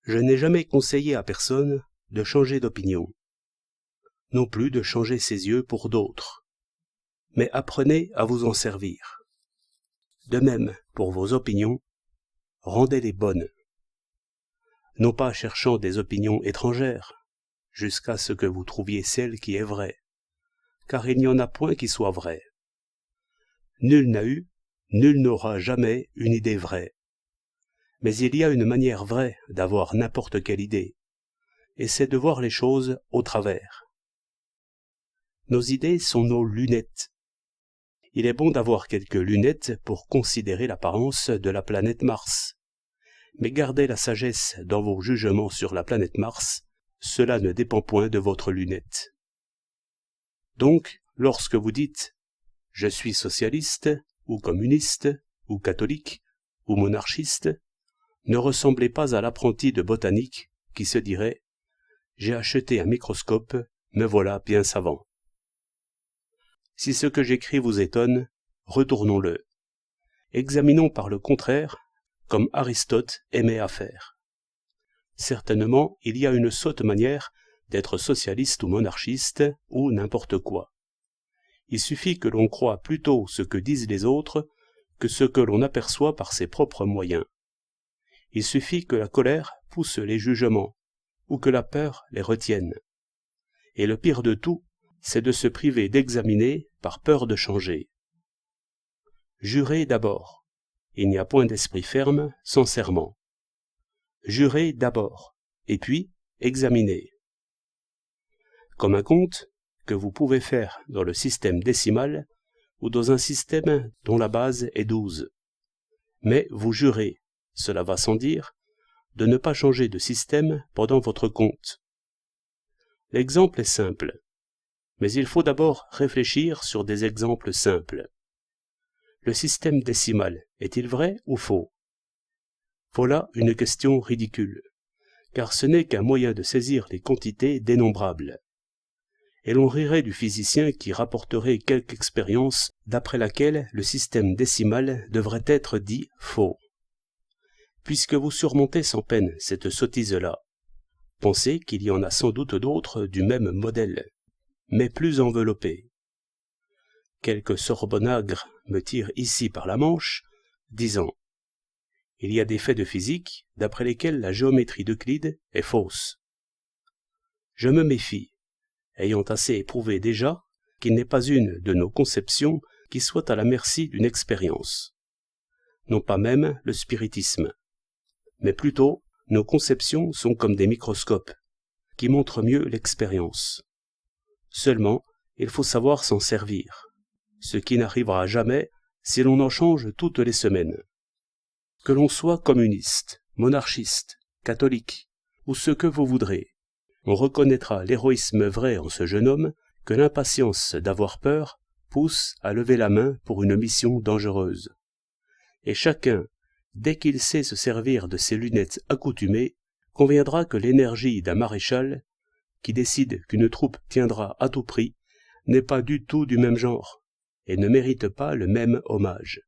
Je n'ai jamais conseillé à personne de changer d'opinion, non plus de changer ses yeux pour d'autres, mais apprenez à vous en servir. De même, pour vos opinions, rendez-les bonnes, non pas cherchant des opinions étrangères, jusqu'à ce que vous trouviez celle qui est vraie, car il n'y en a point qui soit vraie. Nul n'a eu, nul n'aura jamais une idée vraie. Mais il y a une manière vraie d'avoir n'importe quelle idée, et c'est de voir les choses au travers. Nos idées sont nos lunettes. Il est bon d'avoir quelques lunettes pour considérer l'apparence de la planète Mars. Mais gardez la sagesse dans vos jugements sur la planète Mars, cela ne dépend point de votre lunette. Donc, lorsque vous dites « je suis socialiste » ou communiste, ou catholique, ou monarchiste, ne ressemblez pas à l'apprenti de botanique qui se dirait « j'ai acheté un microscope, me voilà bien savant ». Si ce que j'écris vous étonne, retournons-le. Examinons par le contraire, comme Aristote aimait à faire. Certainement, il y a une sotte manière d'être socialiste ou monarchiste, ou n'importe quoi. Il suffit que l'on croie plutôt ce que disent les autres que ce que l'on aperçoit par ses propres moyens. Il suffit que la colère pousse les jugements, ou que la peur les retienne. Et le pire de tout, c'est de se priver d'examiner par peur de changer. Jurez d'abord. Il n'y a point d'esprit ferme sans serment. Jurez d'abord, et puis examinez. Comme un compte que vous pouvez faire dans le système décimal ou dans un système dont la base est 12. Mais vous jurez, cela va sans dire, de ne pas changer de système pendant votre compte. L'exemple est simple, mais il faut d'abord réfléchir sur des exemples simples. Le système décimal est-il vrai ou faux? Voilà une question ridicule, car ce n'est qu'un moyen de saisir les quantités dénombrables. Et l'on rirait du physicien qui rapporterait quelque expérience d'après laquelle le système décimal devrait être dit faux. Puisque vous surmontez sans peine cette sottise-là, pensez qu'il y en a sans doute d'autres du même modèle, mais plus enveloppés. Quelque sorbonnagre me tire ici par la manche, disant « Il y a des faits de physique d'après lesquels la géométrie d'Euclide est fausse. » Je me méfie, ayant assez éprouvé déjà qu'il n'est pas une de nos conceptions qui soit à la merci d'une expérience. Non pas même le spiritisme, mais plutôt nos conceptions sont comme des microscopes, qui montrent mieux l'expérience. Seulement, il faut savoir s'en servir, ce qui n'arrivera jamais si l'on en change toutes les semaines. Que l'on soit communiste, monarchiste, catholique, ou ce que vous voudrez, on reconnaîtra l'héroïsme vrai en ce jeune homme que l'impatience d'avoir peur pousse à lever la main pour une mission dangereuse. Et chacun, dès qu'il sait se servir de ses lunettes accoutumées, conviendra que l'énergie d'un maréchal, qui décide qu'une troupe tiendra à tout prix, n'est pas du tout du même genre, et ne mérite pas le même hommage.